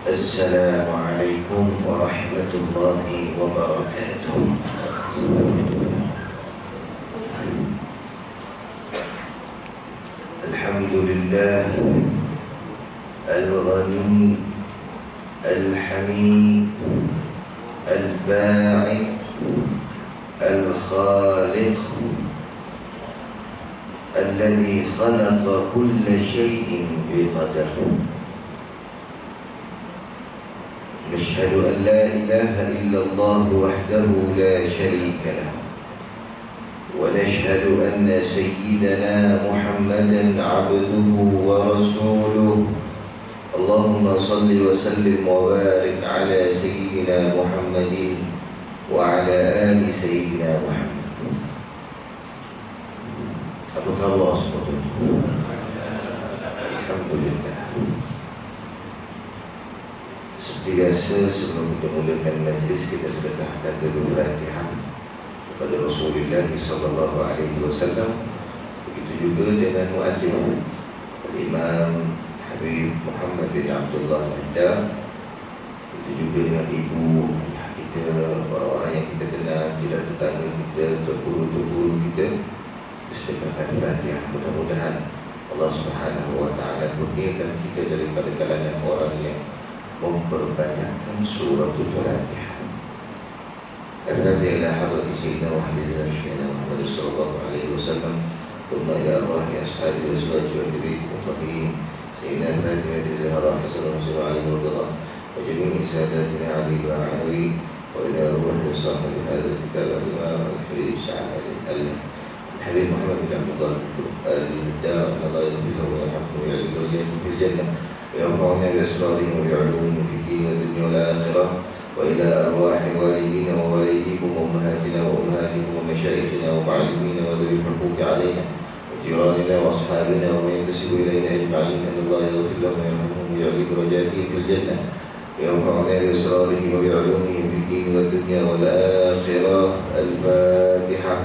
Assalamualaikum warahmatullahi wabarakatuh. Alhamdulillah Al-Ghani Al-Hamid Al-Ba'id Al-Khaliq Alladhi khalaqa kulla shay'in biqadar. نشهد أن لا إله إلا الله وحده لا شريك له ونشهد أن سيدنا محمدا عبده ورسوله اللهم صل وسلم وبارك على سيدنا محمد وعلى آل سيدنا محمد. Apakah Allah SWT? Alhamdulillah. Seperti biasa, sebelum kita mulakan majlis, kita sedekahkan dulu Fatihah kepada Rasulullah SAW. Begitu juga dengan muadzin Imam Habib Muhammad bin Abdullah Al-Haddad. Begitu juga dengan ibu, ayah kita, orang-orang yang kita kenal, jiran tetangga kita, guru-guru kita. Sedekahkan Fatihah. Mudah-mudahan Allah Subhanahu wa Ta'ala kurniakan kita daripada kalangan orang yang memperbanyakkan suratul Fatihah. Al-Fatihah ila hadrati sayyidina wa habibina Syekh Muhammad sallallahu alaihi wasallam, thumma ila arwahi ashabi wa azwaji wa tabi'in mutahhirin sayyidina Fatimah Zahra Hasan Rasul Ali Murtada wa jami'i sadatina Ali wa Ali wa ila arwahi sahibi hadha kitab al-imam al-Habib Sa'ad al-Habib Muhammad bin Abdullah al-Haddad, Allah yahdihi wa yahfidhu wa ya'idhu fil jannah وينفعنا بأسرارهم وبعلومهم في الدين والدنيا والآخرة وإلى أرواح والدينا ووالديكم وأمهاتنا وأمهاتكم ومشايخنا ومعلمينا وذوي الحقوق علينا وجيراننا وأصحابنا ومن ينتسب إلينا أجمعين أن الله يغفر لهم ويرحمهم ويعلي درجاتهم في الجنة وينفعنا بأسرارهم وبعلومهم في الدين والدنيا والآخرة. الفاتحة.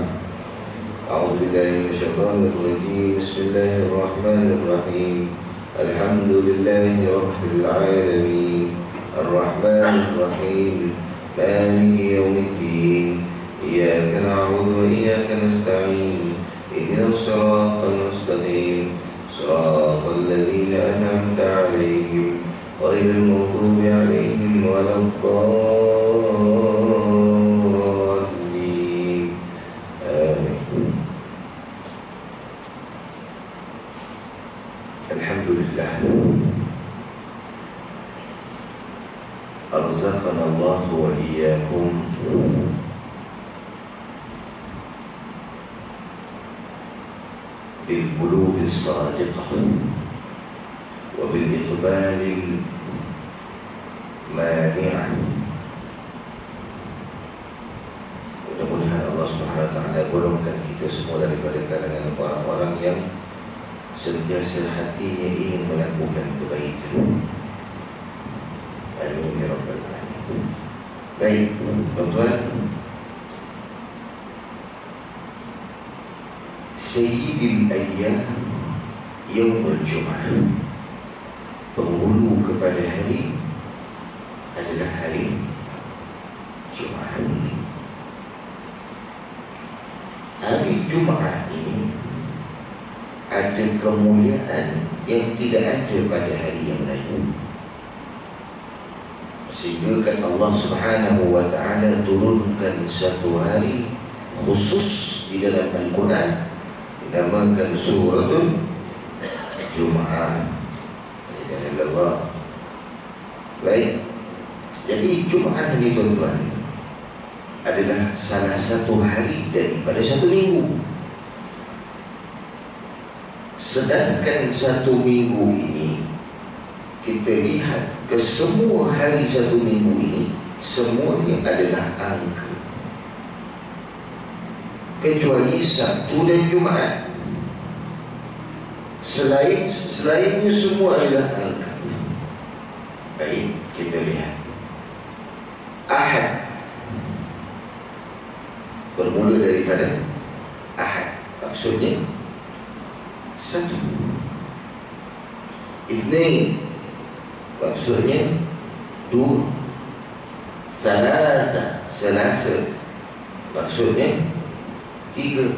أعوذ بالله من الشيطان الرجيم. بسم الله الرحمن الرحيم. الحمد لله رب العالمين الرحمن الرحيم مالك يوم الدين إياك نعبد وإياك نستعين اهدنا الصراط المستقيم صراط الذين أنعمت عليهم غير المغضوب عليهم ولا الضالين آمين. Alhamdulillah, arzaqana Allah wa iyyakum bil qulub as-sadiqah wa bil iqbal al-mani'ah. Mudah-mudahan Allah Subhanahu wa ta'ala golongkan kita semua daripada kalangan orang-orang yang sentiasa hatinya ingin melakukan kebaikan. Amin ya rabbal alamin. Baik, tuan-tuan, Sayyidil Ayyam Yaumul Jum'ah, penghulu kepada hari adalah hari Jumaat. Hari Jumaat ini ada kemuliaan yang tidak ada pada hari yang lain. Sehingga kan Allah Subhanahu wa ta'ala turunkan satu hari khusus di dalam Al-Quran, dinamakan suratul Jum'ah. Allah. Baik, jadi Jum'ah ini tuan-tuan adalah salah satu hari daripada satu minggu. Sedangkan satu minggu ini, kita lihat ke semua hari satu minggu ini, semuanya adalah angka, kecuali Sabtu dan Jumaat. Selainnya semua adalah angka. Baik, kita lihat Ahad, bermula daripada Ahad, maksudnya satu. Itsnain, maksudnya Dua. Salasa, Selasa, maksudnya tiga.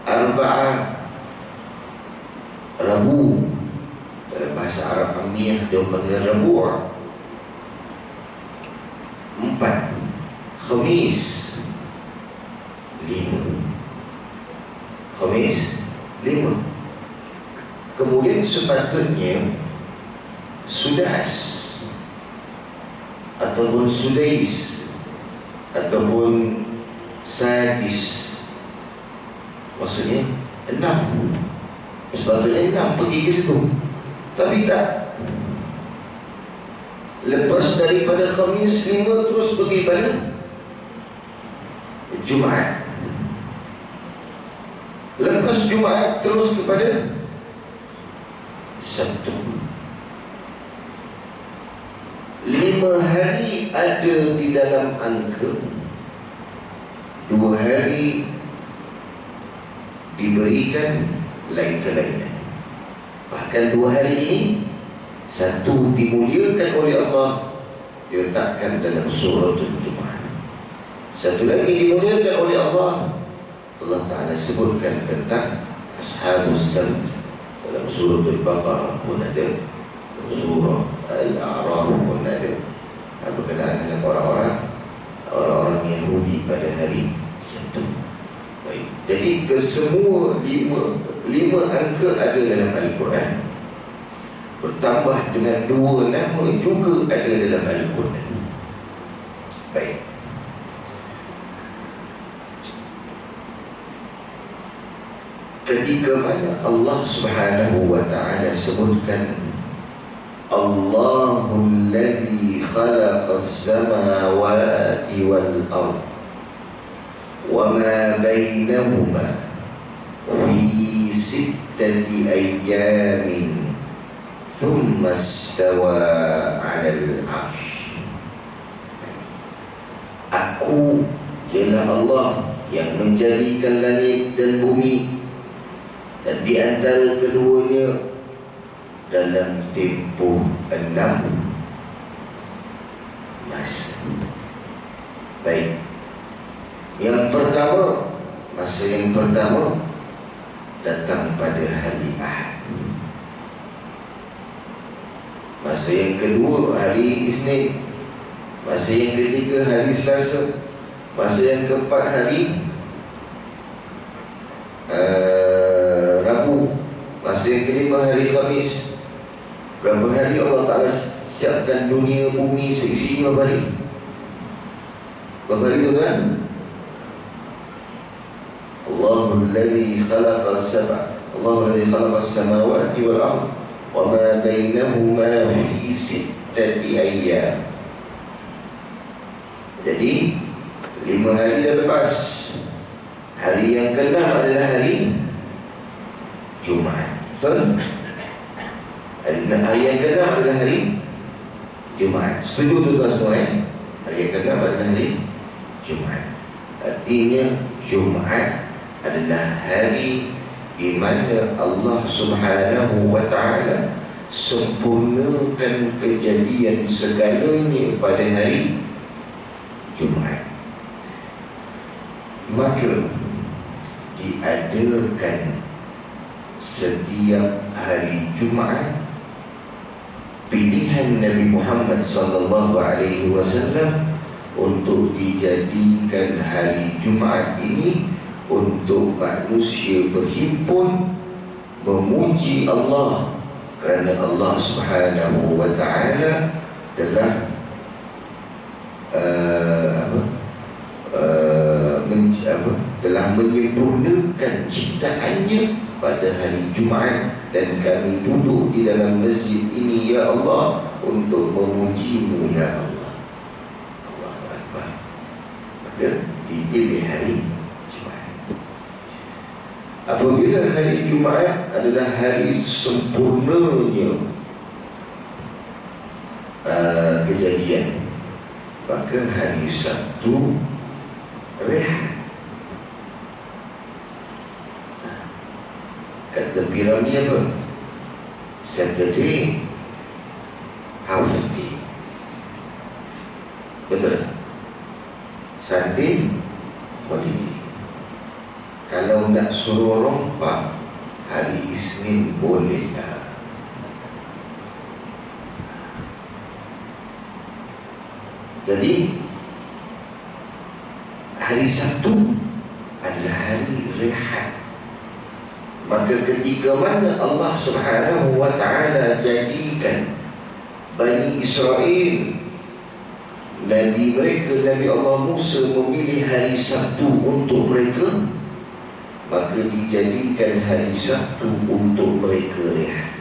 Arba'ah, Rabu, dalam bahasa Arab Amiyah dia panggil Rabu'. Empat. Khamis, lima. Khamis, lima. Kemudian sepatutnya Sudas ataupun Sudais ataupun Sadis, maksudnya 6. Sepatutnya 6 pergi ke situ, tapi tak. Lepas daripada Khamis 5 terus pergi pada Jumaat. Lepas Jumaat terus kepada Sabtu. 5 hari ada di dalam angka, 2 hari diberikan lain kelainan. Bahkan 2 hari ini, satu dimuliakan oleh Allah, diletakkan dalam suratul Jumaat. Satu lagi dimuliakan oleh Allah, Allah Ta'ala sebutkan tentang Ashabus Sabt dalam suratul Baqarah pun ada, surah Al-A'raf pun ada, berkenaan dengan orang-orang Yahudi pada hari Sabtu. Baik. Jadi kesemua lima angka ada dalam Al-Quran, bertambah dengan 2 nama juga ada dalam Al-Quran. Baik. Ketika mana Allah Subhanahu wa ta'ala sebutkan Allahul ladzi khalaqas samawati wal ard wa ma bainahuma fi 6 ayyamin thumma istawa 'alal 'arsy. Aku ialah Allah yang menjadikan langit dan bumi dan di antara keduanya dalam tempoh 6 masa. Baik. Yang pertama, masa yang pertama datang pada hari Ahad. Masa yang kedua hari Isnin. Masa yang ketiga hari Selasa. Masa yang keempat hari Rabu. Masa yang kelima hari Khamis. Berapa hari Allah Ta'ala siapkan dunia bumi seisi 5 hari? Berapa hari tu kan? Allahul ladzi khalaqas sab'a, Allahul ladzi khalaqas samawati wal ard wa ma bainahuma fi 6 ayyam. Jadi 5 hari dah lepas. Hari yang ke-6 adalah hari Jumaat. Betul? Hari yang ke-6 adalah hari Jumaat. Setuju tuan-tuan semua Hari yang ke-6 adalah hari Jumaat. Artinya Jumaat adalah hari di mana Allah Subhanahu wa ta'ala sempurnakan kejadian segalanya pada hari Jumaat. Maka diadakan setiap hari Jumaat pilihan Nabi Muhammad sallallahu alaihi wasallam untuk dijadikan hari Jumaat ini untuk manusia berhimpun memuji Allah, kerana Allah Subhanahu wa ta'ala telah telah menyempurnakan ciptaannya pada hari Jumaat, dan kami duduk di dalam masjid ini ya Allah untuk memujimu ya Allah. Allahu Akbar. Maka dipilih hari Jumaat. Apabila hari Jumaat adalah hari sempurnanya kejadian, maka hari Sabtu rehat. Kata Pirani apa? Saturday half day, Betul? Sardin holiday. Kalau nak suruh rompak hari Isnin boleh tak? Jadi hari Sabtu adalah hari rehat. Maka ketika mana Allah Subhanahu wa ta'ala jadikan Bani Israel, Nabi mereka, Nabi Allah Musa memilih hari Sabtu untuk mereka, maka dijadikan hari Sabtu untuk mereka rehat.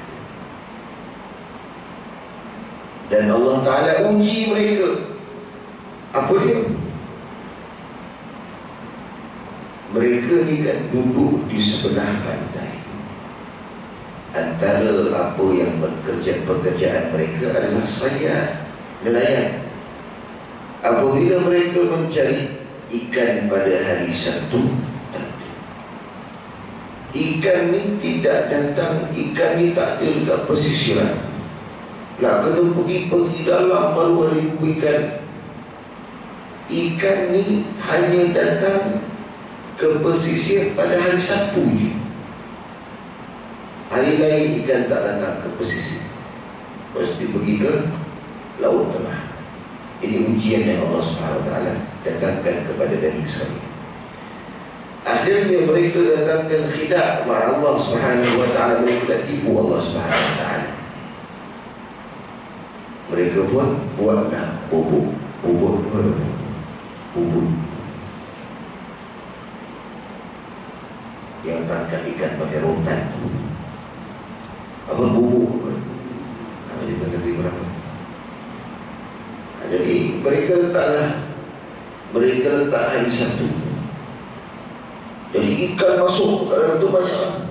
Dan Allah Ta'ala uji mereka. Apa dia? Mereka ni kan duduk di sebelah pantai. Antara apa yang pekerjaan mereka adalah sayar, nelayan. Apabila mereka mencari ikan pada hari Sabtu, ikan ni tidak datang, ikan ni tak ada dekat pesisiran. Nak kena pergi dalam baru ada jumpa ikan. Ikan ni hanya datang ke pesisir pada hari Sabtu je. Hari lain ikan tak datang ke pesisir, pasti pergi ke Laut Tengah. Ini ujian yang Allah SWT datangkan kepada Bani Israel. Akhirnya mereka datangkan khidak ma'a Allah SWT. Mereka dah tipu Allah SWT. Mereka pun buatlah bubuk yang tangkap ikan pakai rotan. Apa bubuk apa? Dia tak lebih berapa. Jadi mereka letak hari Sabtu. Jadi ikan masuk ke dalam tu banyak.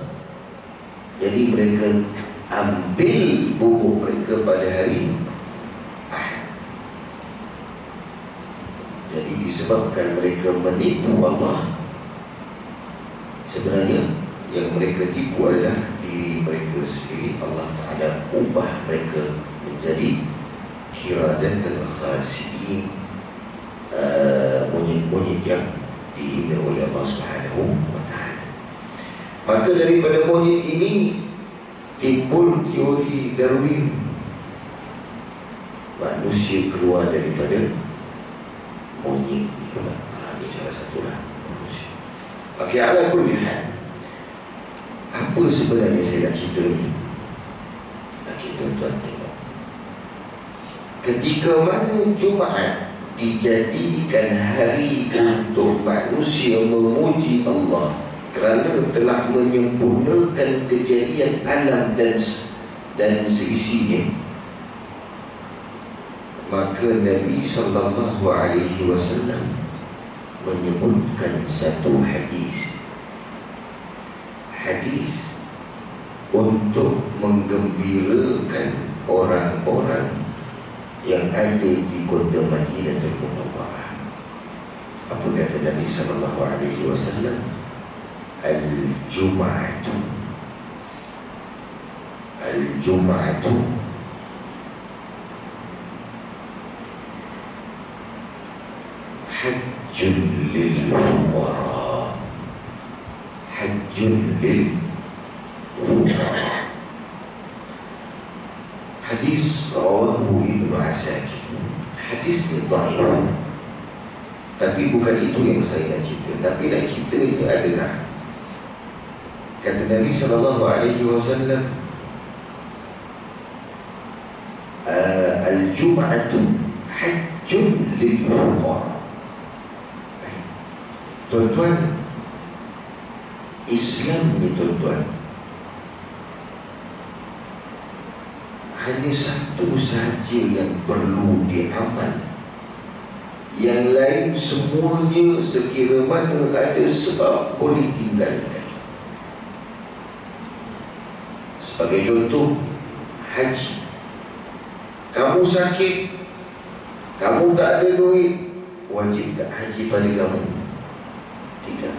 Jadi mereka ambil bubuk mereka pada hari Ahad. Jadi disebabkan mereka menipu Allah, sebenarnya yang mereka tipu adalah diri mereka sendiri. Allah Ta'ala ubah mereka menjadi kiradatul khasiin, monyet-monyet yang dihina oleh Allah Subhanahu wa ta'ala. Maka daripada monyet ini timbul teori Darwin. Manusia keluar daripada monyet. Ini salah satulah manusia. Okey, ala kulli hal, apa sebenarnya saya nak cerita ni? Okey, tuan-tuan tengok. Ketika mana Jumaat dijadikan hari untuk manusia memuji Allah kerana telah menyempurnakan kejadian alam dan seisinya, maka Nabi SAW menyebutkan satu hadis untuk menggembirakan orang-orang yang ada di kota Madinatul Munawwarah. Apa kata Nabi SAW? Al-Jum'atu hajjun lil fuqara. Hadis rawahu Ibnu Asakir. Hadis ni dhaif, tapi bukan itu yang saya nak cerita. Tapi nak cerita ini adalah kata Nabi SAW, Al-Jum'atu hajjun lil fuqara. Tuan-tuan, Islam ni tuan-tuan hanya satu sahaja yang perlu diamal. Yang lain semuanya sekira mana ada sebab boleh tinggalkan. Sebagai contoh, haji. Kamu sakit, kamu tak ada duit, wajib tak haji pada kamu? Tidak.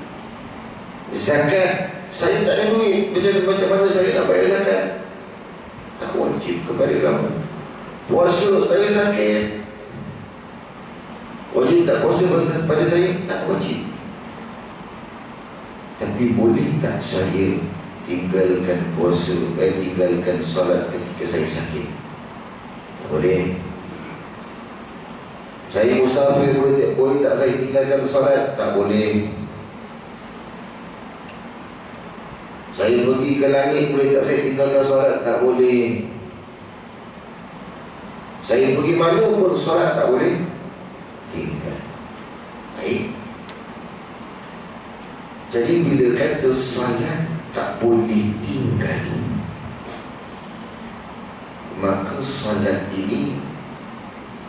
Zakat, saya tak ada duit, macam mana saya nak bayar zakat? Tak wajib kepada kamu. Puasa, saya sakit, tak puasa pada saya? Tak wajib. Tapi boleh tak saya tinggalkan puasa, tinggalkan salat ketika saya sakit? Tak boleh. Saya musafir, boleh tak saya tinggalkan salat? Tak boleh. Saya pergi ke langit, boleh tak saya tinggalkan salat? Tak boleh. Saya pergi mana pun salat tak boleh tinggal. Baik. Jadi bila kata salat tak boleh tinggal, maka salat ini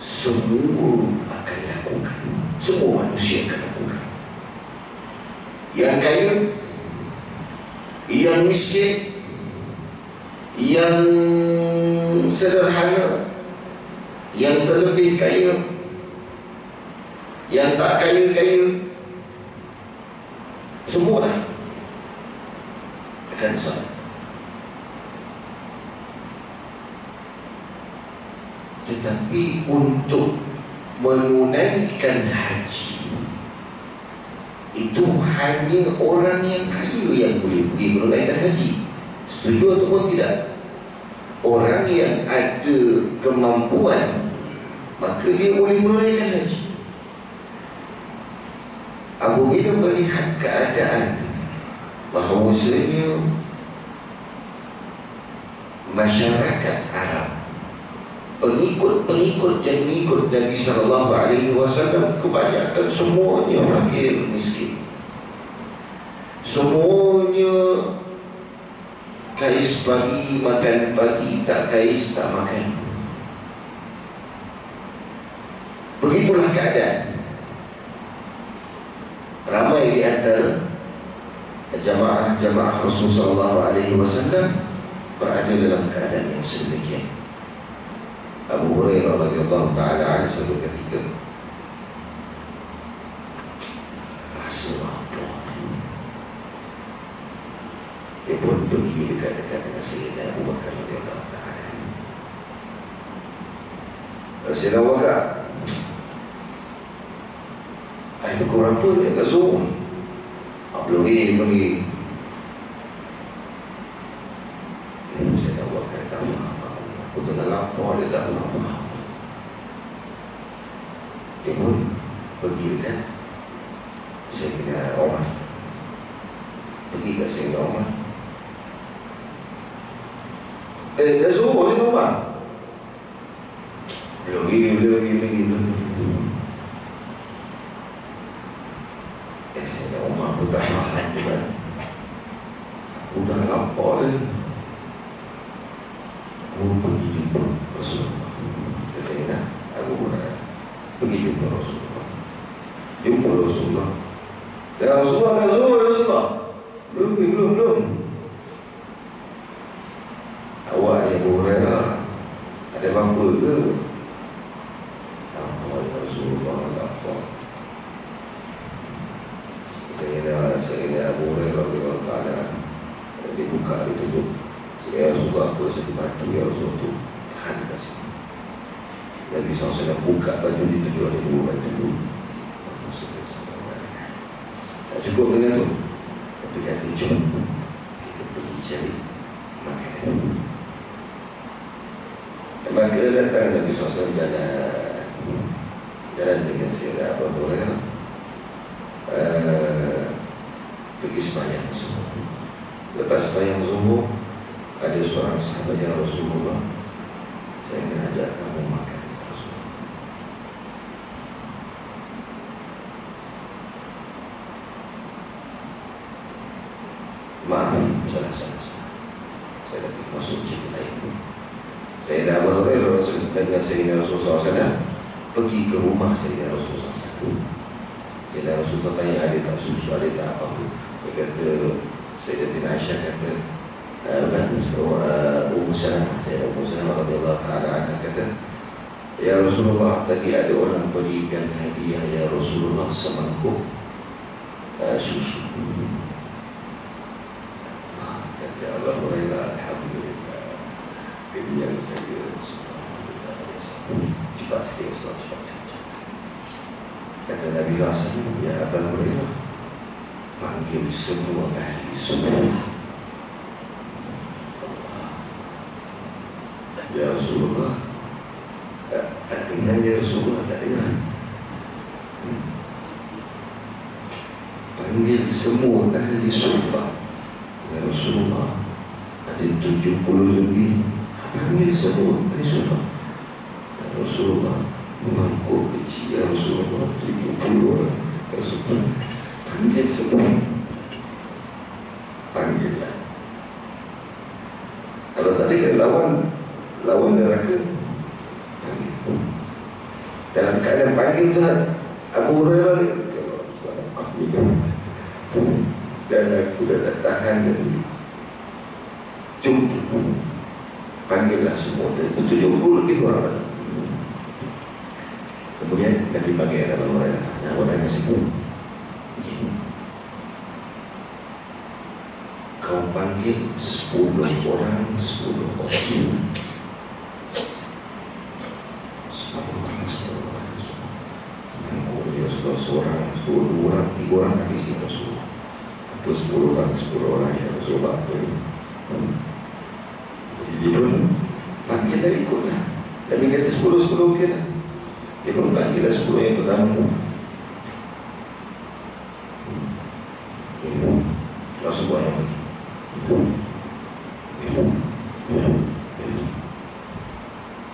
semua akan lakukan. Semua manusia akan lakukan. Yang kaya, yang miskin, yang sederhana, yang terlebih kaya, yang tak kaya-kaya, semua dah akan salat. Tetapi untuk menunaikan haji itu hanya orang yang kaya yang boleh pergi menunaikan haji. Setuju ataupun tidak? Orang yang ada kemampuan, maka dia boleh menunaikan haji. Apabila melihat keadaan bahawasanya masyarakat Arab, pengikut yang mengikut Nabi SAW, kebanyakan semuanya fakir miskin, semuanya kais pagi makan pagi, tak kais tak makan. Begitulah keadaan. Ramai di antara jamaah Rasulullah SAW berada dalam keadaan yang sedemikian. Abu Hurairah radhiyallahu ta'ala anhu suatu ketika rasa lapar. Dia pun pergi dekat-dekat dengan Sayyidina Abu Bakar radhiyallahu ta'ala. Sayyidina Abu Bakar, pukul apa dia kat Zoom? Belum dia pergi. Saya tak buat kata apa. Aku tengah lapar, dia tak lapar. Dia pun pergi dekat Sayyidina Umar. Pergi kat Sayyidina Umar. Dah suruh Sayyidina Umar. Belum pergi. Aku tak tahan juga. Aku dah lapar ni. Aku pergi jumpa Rasulullah. Saya nak, aku nak pergi jumpa Rasulullah. Jumpa Rasulullah. Ya Rasulullah, dah zuhur Rasulullah. Belum. Awak ni Abu Hurairah, ada apa ke? Rasulullah lapar. Saya Abu Hurairah radhiyallahu ta'ala, dia buka, dia tunjuk. Ya Rasulullah, aku rasa batu ya Rasulullah tu tahan kat sini. Nabi SAW buka baju, dia tunjuk ada dua batu. Tak cukup dengan tu, tapi kata jom kita pergi cari makanan. Maka datang Nabi SAW jalan dengan Sayyidina Abu Hurairah, pergi sembahyang zuhur. Lepas sembahyang zuhur, ada seorang sahabat, ya Rasulullah, saya ingin ajak kamu makan. Rasulullah, maaf, salah. Saya dah pergi masuk cerita lain. Saya dah Abu Hurairah dengan Sayyidina Rasulullah SAW pergi ke rumah Sayyidina Rasulullah SAW. Sayyidina Rasulullah tanya, ada tak susu, ada tak apa-apa. Dia kata, Sayyidatina Aisyah kata, Ummu Salamah, Sayyidatina Ummu Salamah radhiyallahu ta'ala anha kata, ya Rasulullah, tadi ada orang berikan hadiah ya Rasulullah semangkuk susu. Kata Allah Hurairah, alhamdulillah, kenyang saja. Cepat sikit Rasulullah, cepat. Kata Nabi SAW, ya Abu Hurairah, panggil semua ahli sunnah. Ya Rasulullah, tak dengar ya Rasulullah, tak dengar. Panggil semua ahli sunnah. Ya Rasulullah, ada 70 lebih. Panggil semua ahli sunnah. Ya Rasulullah, mangkuk kecil ya Rasulullah, 70 orang. Ya Rasulullah, panggil semua. Panggillah. Kalau tadi kan lawan neraka, panggil. Dalam keadaan panggil Tuhan, Abu Hurairah ni, dan aku dah tak tahan lagi. Jumpa, panggillah semua. Itu 70 lebih orang datang. Kemudian Nabi panggil Abu Hurairah. Abu Hurairah sebut, kau panggil 10 orang, 10 orang. 10 orang, 10 orang, 3 orang habis ya Rasulullah. Apa 10 orang, 10 orang ya Rasulullah. Jadi dia pun panggil dah ikutlah. Nabi kata 10 dia lah. Dia pun panggil lah 10 yang pertama. Rasulullah yang pergi.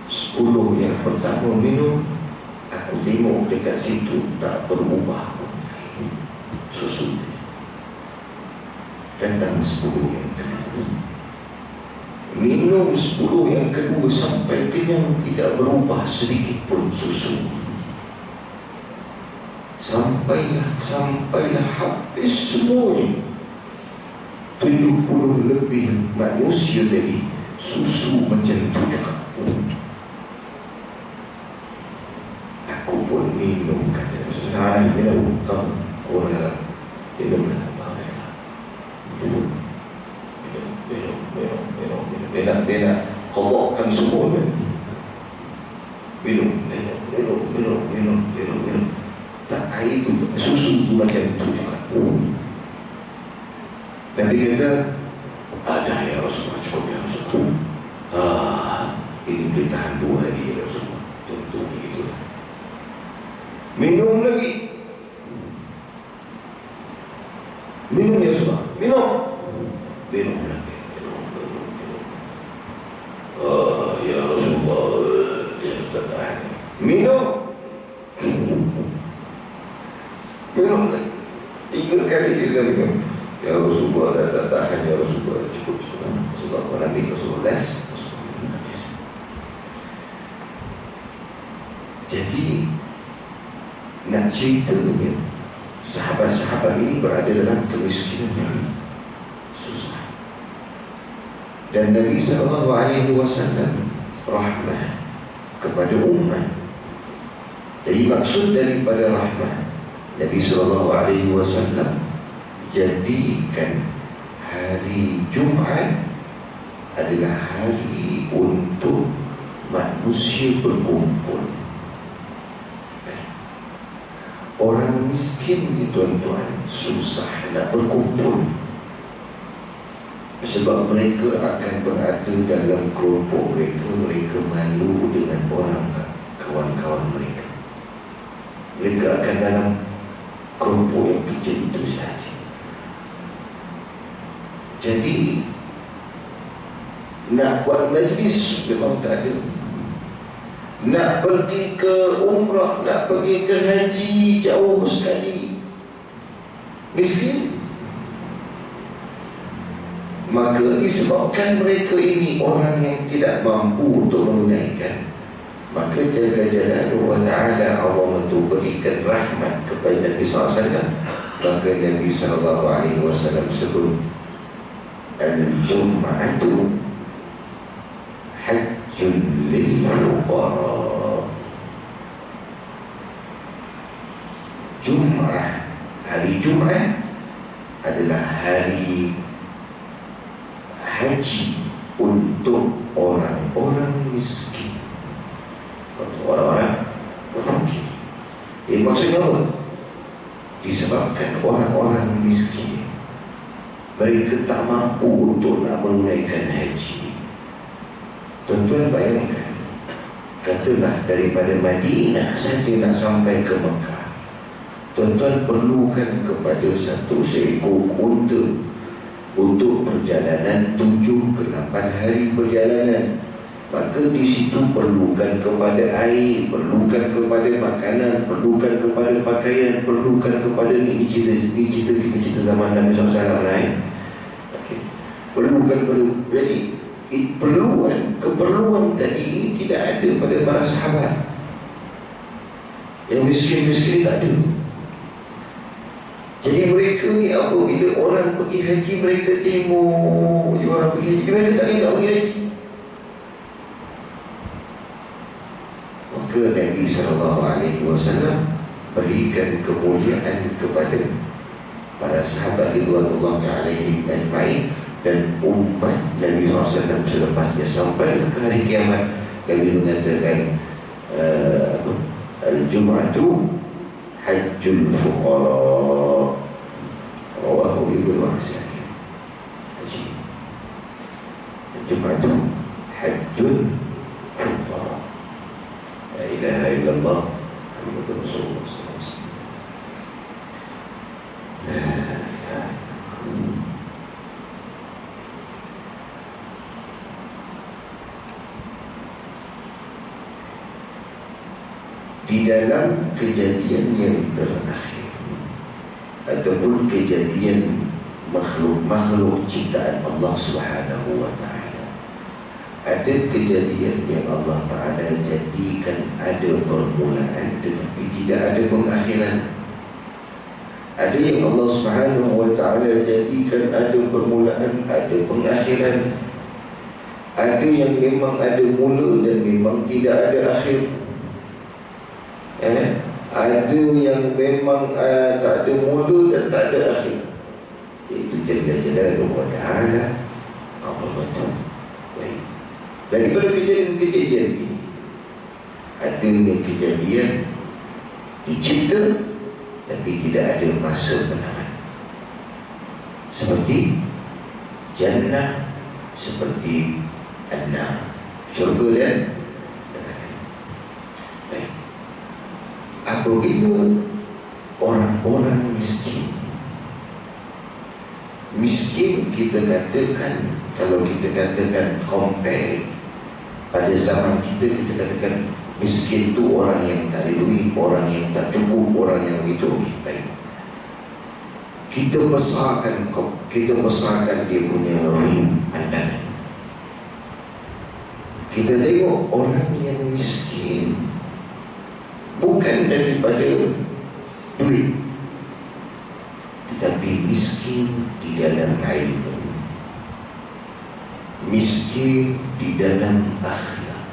10 yang pertama minum. Aku tengok dekat situ tak berubah susu. Datang 10 yang kedua, minum 10 yang kedua sampai kenyang, tidak berubah sedikit pun susu. Sampailah habis semuanya. 70 lebih manusia tadi, susu macam tu juga. Aku pun minum, kata Rasulullah, minum, tahu, orang minumlah, minum. Dia nak kobokkan semua kan. Minum. Tak, air tu, susu tu macam tu juga. Nabi kata, ada ya Rasulullah, cukup ya Rasulullah. Ini boleh tahan 2 hari ya Rasulullah. Contoh begitu. Minum lagi. Minum ya Rasulullah. Minum lagi. Ya Rasulullah, dia tak tahan. Minum lagi. 3 kali dia minum. Ya Rasulullah, dah tak tahan ya Rasulullah. Cukup. Rasulullah Nabi Rasulullah. Jadi nak ceritanya, sahabat-sahabat ini berada dalam kemiskinan yang susah. Dan Nabi SAW rahmah kepada umat. Jadi maksud daripada rahmah, Nabi SAW jadikan hari Jumaat adalah hari untuk manusia berkumpul. Orang miskin ni tuan-tuan susah nak berkumpul, sebab mereka akan berada dalam kelompok mereka malu dengan orang kawan-kawan mereka. Mereka akan dalam kelompok yang kecil itu saja. Jadi nak buat majlis memang tak ada. Nak pergi ke umrah, nak pergi ke haji, jauh sekali. Miskin. Maka disebabkan mereka ini orang yang tidak mampu untuk menunaikan, maka Jalla wa Ta'ala Allah itu berikan rahmat kepada Nabi SAW. Maka Nabi SAW sebut Al-Jum'atu Hajjul lil fuqara. Jum'ah, hari Jum'ah adalah hari haji untuk orang-orang miskin, untuk orang-orang fakir. maksudnya apa? Disebabkan orang-orang miskin, mereka tak mampu untuk nak menunaikan haji. Tuan-tuan bayangkan, katalah daripada Madinah saja nak sampai ke Mekah, tuan-tuan perlukan kepada satu seekor unta untuk perjalanan 7 ke 8 hari perjalanan. Maka di situ perlukan kepada air, perlukan kepada makanan, perlukan kepada pakaian, perlukan kepada ini cerita zaman Nabi SAW lain. Okay. Perlukan kepada, jadi keperluan tadi ini tidak ada pada para sahabat. Yang miskin-miskin tak ada. Jadi mereka ni apabila orang pergi haji, mereka tengok orang pergi haji, mereka tak nak pergi haji. Maka Nabi SAW berikan kemuliaan kepada para sahabat ridwanullah alaihim ajma'in dan umat Nabi SAW selepasnya sampai ke hari kiamat. Nabi mengatakan al-jum'atu hajjul fuqara, rawahu Ibnu Asakir. Al-jum'atu hajjul fuqara, la ilaha illallah Muhammadur Rasulullah sallallahu alaihi wasallam. Di dalam kejadian yang terakhir ataupun kejadian makhluk ciptaan Allah Subhanahu wa ta'ala, ada kejadian yang Allah Ta'ala jadikan ada permulaan tetapi tidak ada pengakhiran. Ada yang Allah Subhanahu wa ta'ala jadikan ada permulaan, ada pengakhiran. Ada yang memang ada mula dan memang tidak ada akhir. Ada yang memang tak ada mula dan tak ada akhir, iaitu Jalla Jalaluhu wa ta'ala Allah betul. Baik. Daripada kejadian-kejadian ini, adanya kejadian dicipta tapi tidak ada masa penangan, seperti jannah, seperti an-nar, syurga dan neraka. Baik. Apabila orang-orang miskin kita katakan, kalau kita katakan compare pada zaman kita katakan miskin tu orang yang tak ada duit, orang yang tak cukup, orang yang begitu. Baik. Kita besarkan dia punya pandangan. Kita tengok orang yang miskin bukan daripada duit, tetapi miskin di dalam ilmu, miskin di dalam akhlak,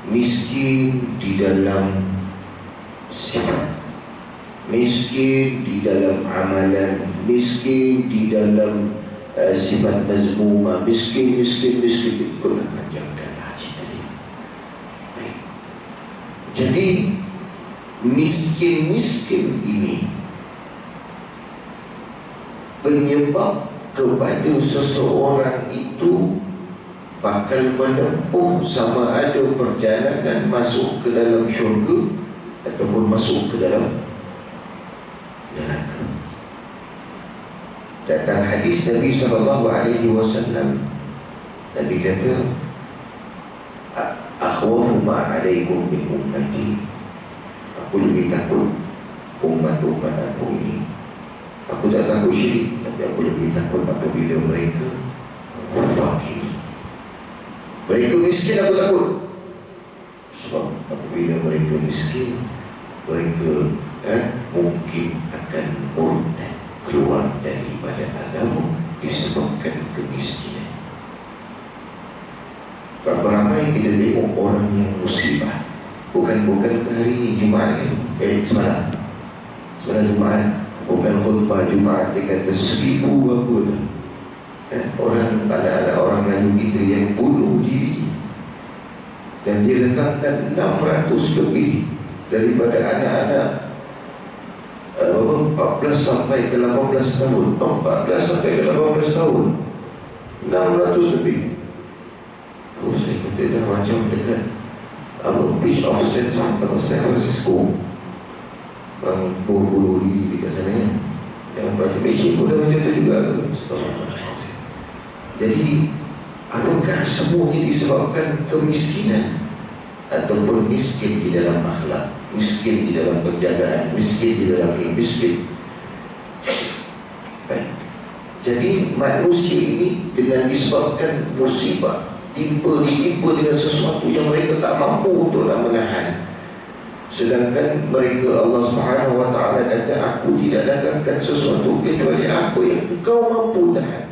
miskin di dalam sifat, miskin di dalam amalan, miskin di dalam sifat mazmumah, miskin itulah panjangkan cerita dia. Baik. Jadi miskin ini penyebab kepada seseorang itu bakal menempuh sama ada perjalanan masuk ke dalam syurga ataupun masuk ke dalam neraka. Datang hadis Nabi SAW, Nabi kata, akhwafu ma'alaikum min ummati, aku lebih takut umat-umat aku ini. Aku tak takut syirik, tapi aku lebih takut apabila mereka fakir. Mereka miskin aku takut, sebab apabila mereka miskin, mereka mungkin akan murtad, keluar daripada agama disebabkan kemiskinan. Berapa ramai kita tengok orang yang musibah, bukan hari ini Jumaat kan, semalam Jumaat, bukan khutbah Jumaat dia kata 1000 berapa tu. Orang, ada orang Melayu kita yang bunuh diri dan dia letakkan 600 lebih daripada anak-anak 14 sampai ke 18 tahun, 14 sampai ke 18 tahun, 600 lebih. Oh, saya kata dah macam dekat Beach of San Francisco. Orang buru-buru diri dekat sana ya. Yang macam Malaysia pun dah macam tu juga ke? Jadi apakah semua ini disebabkan kemiskinan ataupun miskin di dalam akhlak, miskin di dalam penjagaan, miskin di dalam miskin? Baik. Jadi manusia ini dengan disebabkan musibah, ditimpa dengan sesuatu yang mereka tak mampu untuk nak menahan. Sedangkan mereka, Allah Subhanahu Wa Taala kata, aku tidak datangkan sesuatu kecuali apa yang engkau mampu tahan.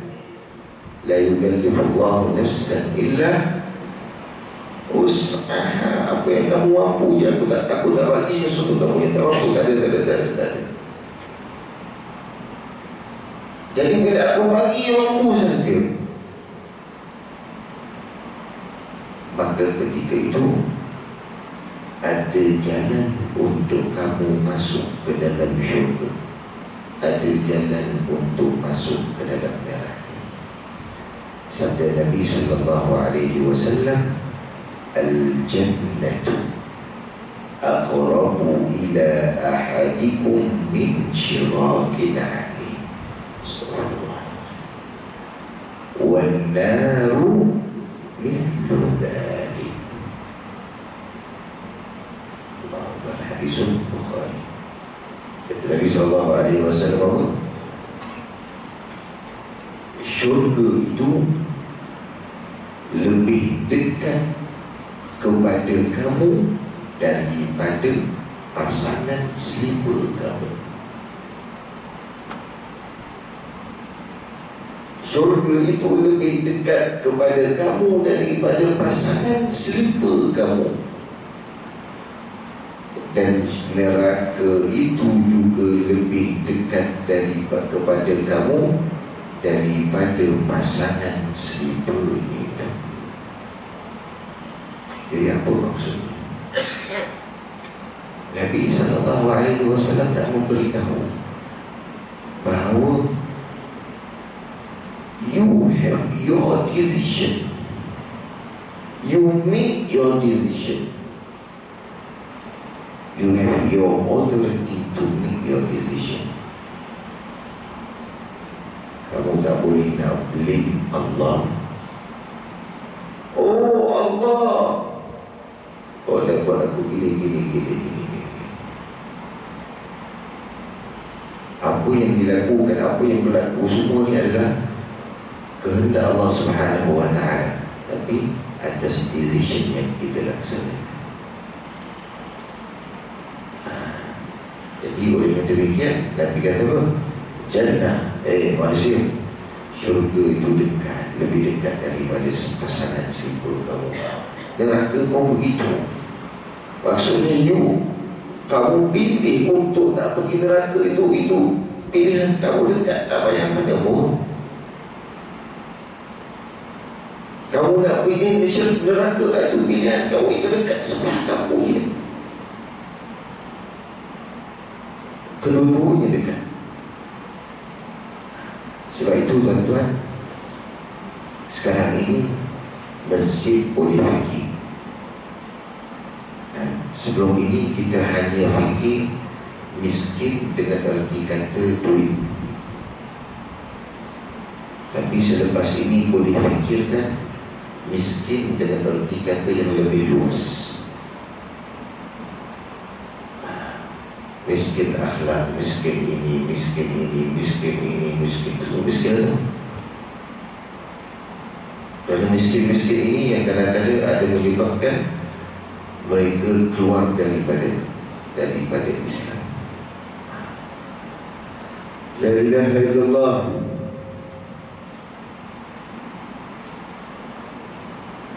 La yukallifullahu nafsan illa wus'aha. Apa yang kamu mampu je, aku tak bagi sesuatu kamu yang tak mampu. Tak ada. Jadi bila aku bagi yang mampu saja, maka ketika itu ada jalan untuk kamu masuk ke dalam syurga, ada jalan untuk masuk ke dalam neraka. Sabda Nabi sallallahu alaihi wasallam, al-jannatu aqrabu ila ahadikum min syirakin ali. Subhanallah. Wan naru mithlu dhalik. Hadisul Bukhari. Kata Nabi sallallahu alaihi wasallam, syurga itu lebih dekat kepada kamu daripada pasangan selipar kamu. Syurga itu lebih dekat kepada kamu daripada pasangan selipar kamu. Dan neraka itu juga lebih dekat kepada kamu daripada pasangan selipar itu. Jadi apa maksudnya? Nabi SAW nak memberitahu bahawa you have your decision, you make your decision, you have your authority to make your decision. Kamu tak boleh nak blame Allah. Oh Allah, kau dah buat aku gini. Apa yang dilakukan, apa yang berlaku, semua ni adalah kehendak Allah Subhanahu Wa Taala, tapi atas decision yang kita laksanakan. Jadi oleh yang demikian, Nabi kata apa? Jannah, manusia, syurga itu dekat, lebih dekat daripada pasangan selipar kamu. Neraka kau begitu. Maksudnya kamu pilih untuk nak pergi neraka itu pilihan kamu dekat, tak payah mana pun. Kamu nak pilih neraka itu pilihan kamu, itu dekat sebelah kamu ni. Kedua-duanya dekat. Sebab itu tuan-tuan, sekarang ini masjid boleh fikir. Sebelum ini kita hanya fikir miskin dengan erti kata duit. Tapi selepas ini boleh fikirkan miskin dengan erti kata yang lebih luas. Miskin akhlak, miskin ini, miskin semua miskin itu. Dan miskin ini yang kadang-kadang ada menyebabkan mereka keluar daripada Islam. La ilaha illallah.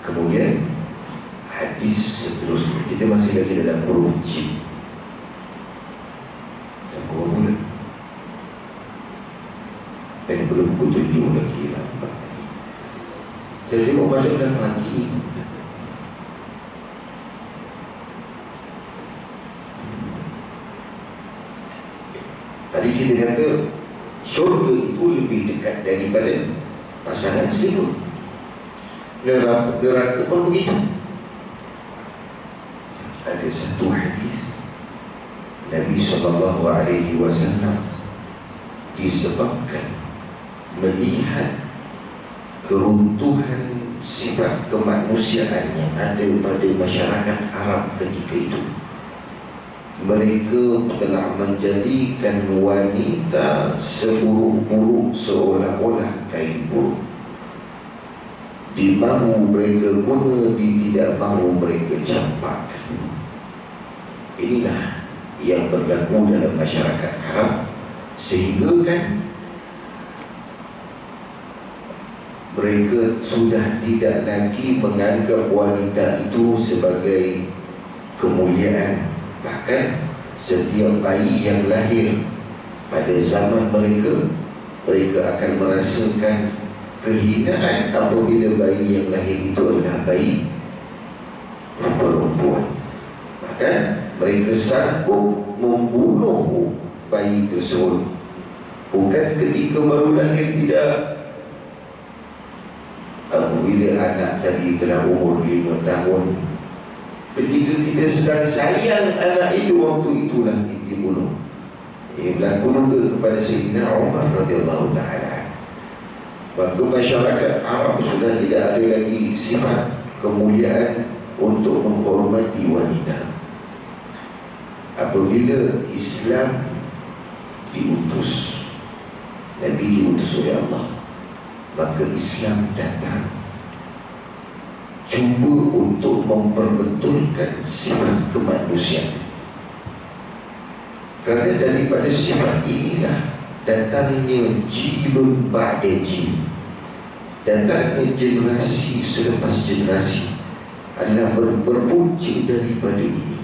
Kemudian hadis seterusnya, kita masih lagi dalam huruf J. Dan belum pukul 7 lagi lambat. Jadi tengok masuk dah pagi. Tadi kita kata syurga itu lebih dekat daripada pasangan selingkuh. Neraka pun begitu. Ada satu hadis Nabi SAW disebabkan melihat keruntuhan sifat kemanusiaan yang ada pada masyarakat Arab ketika itu. Mereka telah menjadikan wanita seburuk-buruk seolah-olah kain buruk. Di bahu mereka guna, di tidak bahu mereka campakkan. Inilah yang berlaku dalam masyarakat Arab, sehingga kan mereka sudah tidak lagi menganggap wanita itu sebagai kemuliaan. Bahkan setiap bayi yang lahir pada zaman mereka, mereka akan merasakan kehinaan apabila bayi yang lahir itu adalah bayi perempuan. Bahkan mereka sanggup membunuh bayi tersebut, bukan ketika baru lahir, tidak. Apabila anak tadi telah umur 5 tahun, ketika kita sedang sayang anak itu, waktu itulah dibunuh. Ini berlaku juga kepada Sayyidina Umar radhiyallahu ta'ala. Maka masyarakat Arab sudah tidak ada lagi sifat kemuliaan untuk menghormati wanita. Apabila Islam diutus, Nabi diutus oleh Allah, maka Islam datang cuba untuk memperbetulkan sifat kemanusiaan. Kerana daripada sifat inilah datangnya jilun ba'da jil, datangnya generasi selepas generasi, adalah berpunca daripada ini.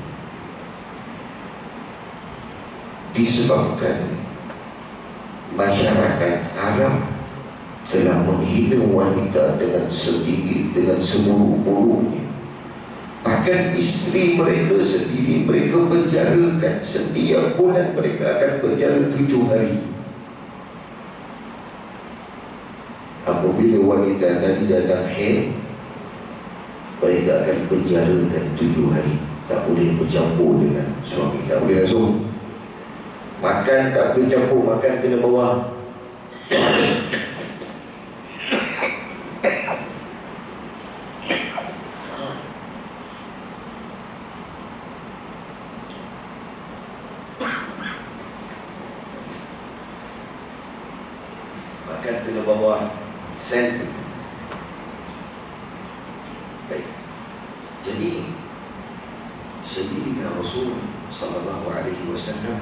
Disebabkan masyarakat Arab telah menghina wanita dengan setinggi, dengan seburuk-buruknya. Bahkan isteri mereka sendiri mereka penjarakan. Setiap bulan mereka akan penjara 7 hari. Apabila wanita tadi datang haid, mereka akan penjarakan 7 hari. Tak boleh bercampur dengan suami, tak boleh langsung makan, tak boleh campur makan, kena bawa sen. Baik. Jadi Sayyidina Rasul sallallahu alaihi wasallam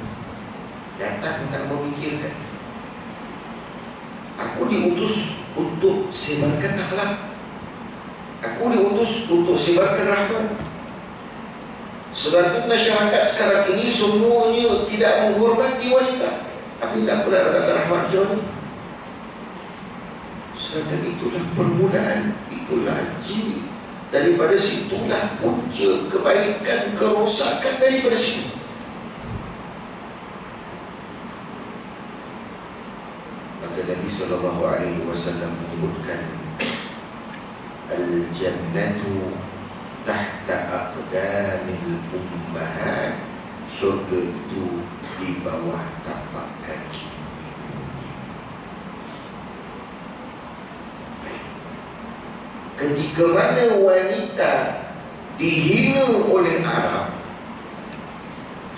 datang nak memikirkan, aku diutus untuk sebarkan akhlak, aku diutus untuk sebarkan rahmat. Sedangkan masyarakat sekarang ini semuanya tidak menghormati wanita, tapi tak pernah datang rahmat jauh. Sedangkan itulah permulaan, itulah jin. Daripada situlah punca kebaikan, kerosakan daripada situ. Maka Nabi SAW menyebutkan, Al-jannatu tahta aqdamil ummahat, surga itu di bawah tapak kaki. Ketika mana wanita dihina oleh Arab,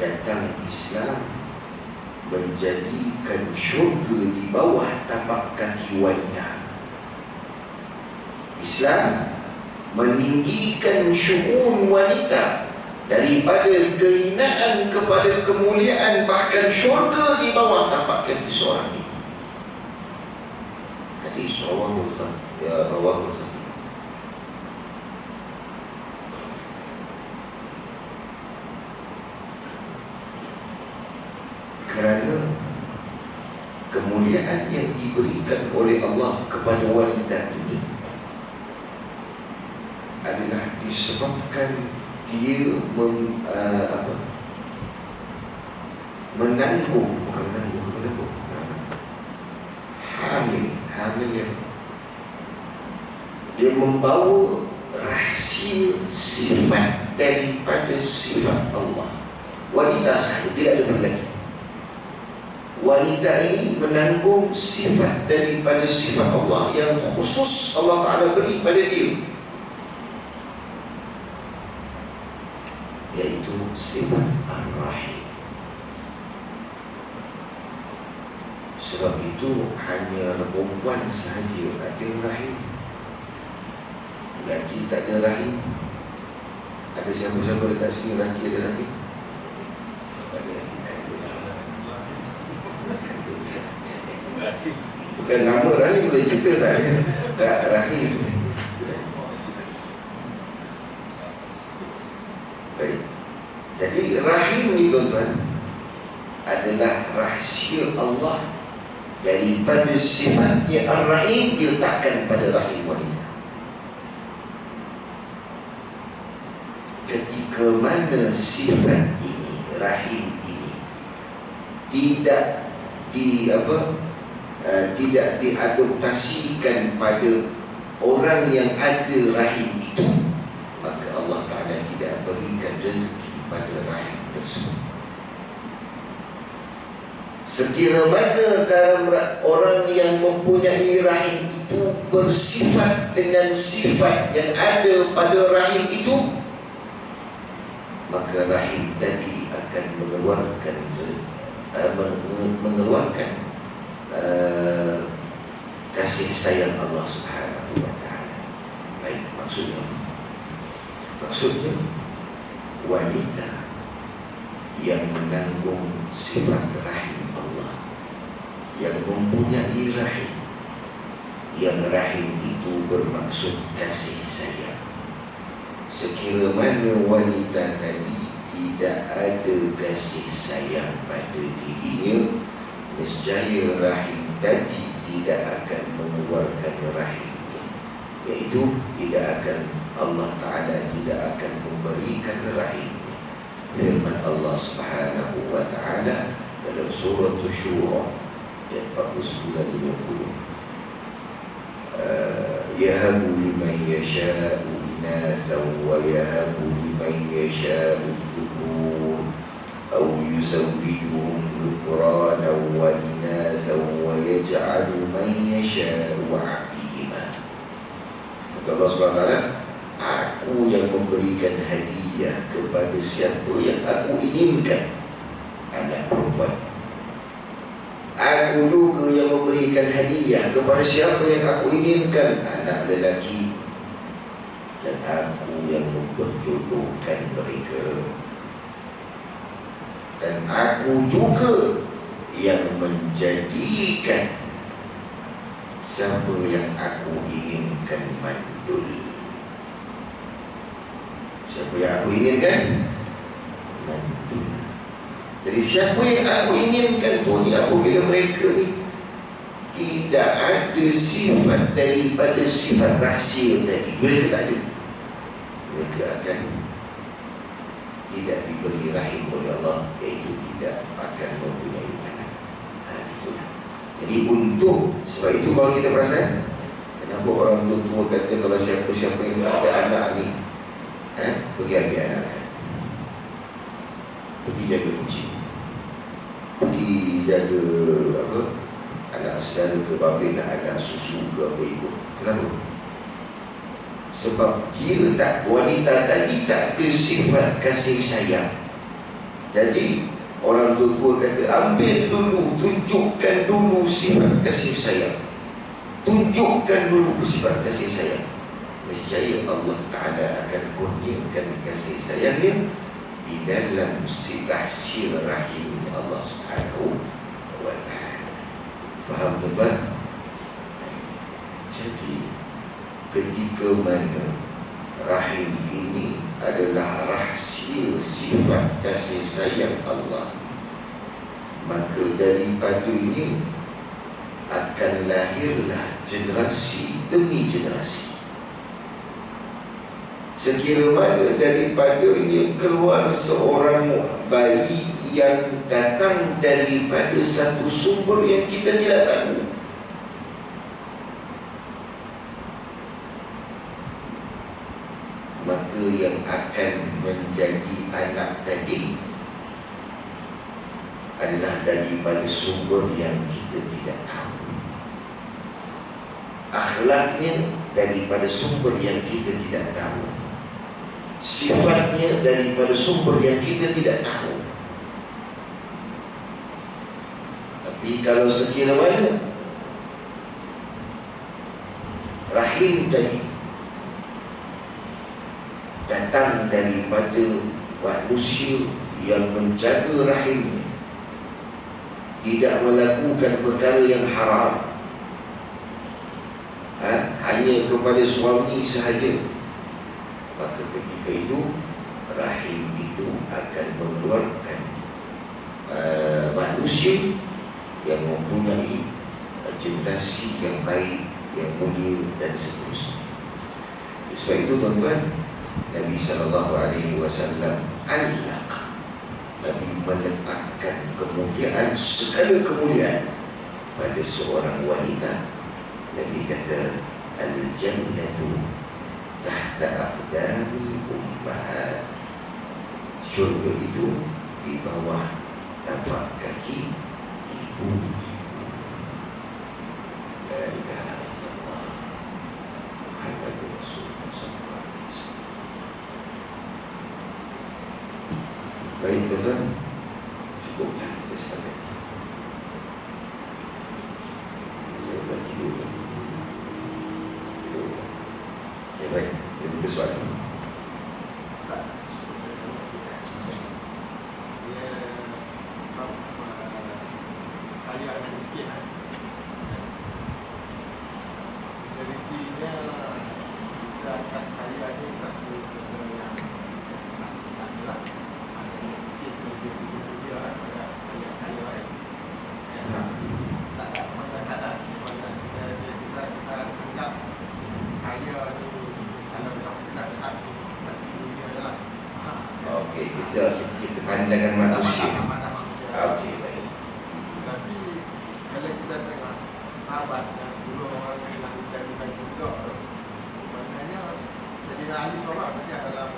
datang Islam menjadikan syurga di bawah tapak kaki wanita. Islam meninggikan syu'un wanita daripada kehinaan kepada kemuliaan, bahkan syurga di bawah tapak kaki seorang ibu. Hadis rawahul Khatib. Kerana kemuliaan yang diberikan oleh Allah kepada wanita ini adalah disebabkan dia menanggung, bukan menanggung, menepuk. Hamil yang dia membawa rahsia sifat daripada sifat Allah. Wanita sahaja, tidak ada lelaki. Wanita ini menanggung sifat daripada sifat Allah yang khusus Allah Ta'ala beri pada dia, yaitu sifat Ar-Rahim. Sebab itu hanya perempuan sahaja ada rahim, lelaki tak ada rahim. Ada siapa-siapa dekat sini lelaki ada rahim? Bukan nama rahim boleh cerita tak rahim. Baik. Jadi rahim ni tuan-tuan adalah rahsia Allah daripada sifatnya Ar-Rahim diletakkan pada rahim wanita. Ketika mana sifat ini, rahim ini tidak diadoptasikan pada orang yang ada rahim itu, maka Allah Ta'ala tidak berikan rezeki pada rahim tersebut. Sekira mana dalam orang yang mempunyai rahim itu bersifat dengan sifat yang ada pada rahim itu, maka rahim tadi akan mengeluarkan kasih sayang Allah Subhanahu wa Ta'ala. Baik, maksudnya wanita yang menanggung sifat rahim Allah, yang mempunyai rahim, yang rahim itu bermaksud kasih sayang. Sekira mana wanita tadi tidak ada kasih sayang pada dirinya, nescaya rahim tadi tidak akan mengeluarkan rahimnya, iaitu Allah Ta'ala tidak akan memberikan rahimnya. Firman Allah Subhanahu wa Ta'ala dalam surah Syura ayat 49-50, yahabu liman yasha'u inathan wa yahabu liman yasha'u dhukur aw yuzawwijuhum dhukranan wa inathan wa yaj'alu man yasha'u 'aqima. Allah Subhanahu wa Ta'ala, aku yang memberikan hadiah kepada siapa yang aku inginkan anak perempuan. Aku juga yang memberikan hadiah kepada siapa yang aku inginkan anak lelaki. Dan aku yang memperjodohkan mereka. Dan aku juga yang menjadikan siapa yang aku inginkan mandul. Siapa yang aku inginkan mandul. Jadi siapa yang aku inginkan tu ni, apabila mereka ni tidak ada sifat daripada sifat rahsia tadi, mereka tak ada, mereka akan tidak diberi rahim oleh Allah, iaitu tidak akan mempunyai anak. Itulah. Jadi sebab itu kalau kita perasan, kenapa orang tua kata kalau siapa-siapa yang ada anak ni, pergi ambil anak, pergi jaga kucing, pergi jaga anak saudara ke babin, anak susu ke apa ikut. Kenapa? Sebab wanita tadi tak ada sifat kasih sayang. Jadi orang tua kata, ambil dulu, tunjukkan dulu sifat kasih sayang, tunjukkan dulu sifat kasih sayang. Nescaya Allah Ta'ala akan kurniakan kasih sayangnya di dalam rahsia rahim Allah Subhanahu wa Ta'ala. Faham tuan? Jadi ketika mana rahim ini adalah rahsia sifat kasih sayang Allah, maka daripada ini akan lahirlah generasi demi generasi. Sekira mana daripada ini keluar seorang bayi yang datang daripada satu sumber yang kita tidak tahu. Maka yang akan menjadi anak tadi adalah daripada sumber yang kita tidak tahu. Akhlaknya daripada sumber yang kita tidak tahu. Sifatnya daripada sumber yang kita tidak tahu. Tapi kalau sekiranya rahim tadi datang daripada manusia yang menjaga rahimnya, tidak melakukan perkara yang haram, hanya kepada suami sahaja, maka ketika itu rahim itu akan mengeluarkan manusia yang mempunyai generasi yang baik, yang mulia dan seterusnya. Sebab itu tuan-tuan, Nabi SAW alaq, Nabi meletakkan kemuliaan, segala kemuliaan pada seorang wanita. Nabi kata al-jannatu tahta aqdamil ummahat, syurga itu di bawah tapak kaki ibu. La ilaha illallah Muhammadur Rasulullah sallallahu alaihi wasallam. Baik tuan-tuan, cukuplah kita sampai. Saya dah tidur. Okay, baik, kita buka soalan. Ustaz, dia kaya ada miskin kan? Jadi dia akan kaya ni satu benda yang masih lah. Ada miskin dia lah, ada kaya kan? Tak ada masyarakat mana kita anggap kaya tu kalau kita lihat dunia adalah Okey, kita pandangan manusia. Okey, baik. Tapi kalau kita tengok sahabat yang 10 orang yang lakukan ibadah juga, maknanya Sayyidina Ali seorang saja dalam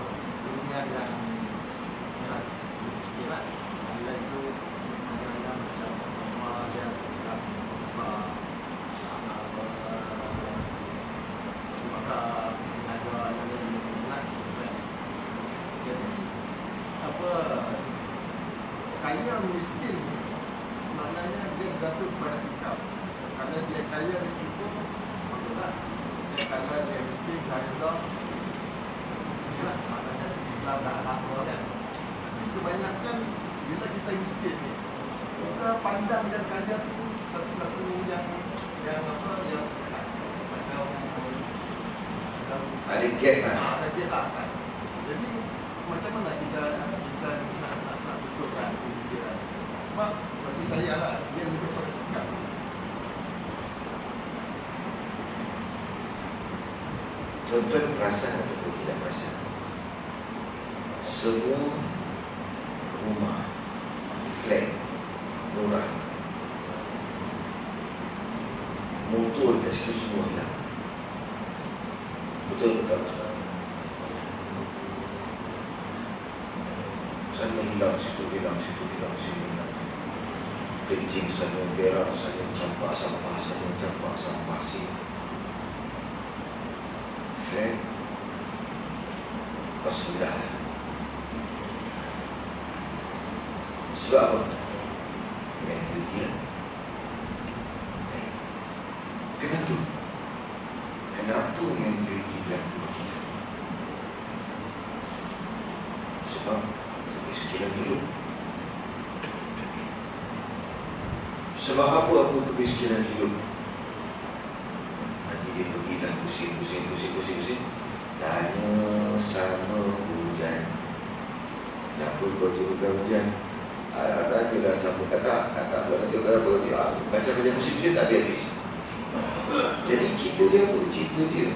dunia yang istilah Allah itu maknanya macam Allah dia tak besar, maka ada yang lain. Jadi apa kaya miskin ni maknanya dia bergantung kepada sikap. Kalau dia kaya dia cukup, maka dia kalau dia miskin kaya dah, inilah maknanya Islam dah apa kan. Tapi kebanyakan bila kita miskin ni, kita pandang yang kaya tu satu yang apa yang macam Ada gap lah. ada gap lah kan. Jadi macam mana kita nak betulkan dia? Sebab bagi saya lah, dia lebih pada sikap. Tuan-tuan perasan ataupun tidak perasan, semua rumah flat murah, motor kat situ semua hilang. Betul ke tak? Sana hilang, situ hilang, situ hilang, sini hilang. Kencing sana, berak sana, campak sampah sana, campak sampah sini. Flat kau sudah lah. Sebab apa? Mentaliti lah. Kenapa? Kenapa mentaliti berlaku begini? Sebab kemiskinan hidup. Sebab apa kemiskinan hidup? Nanti dia pergi dah pusing. Tanya sama hujan, kenapa kau turunkan hujan? Tanya dah sama kata pula kata kenapa dia macam pusing tak habis. Jadi cerita dia apa? Cerita dia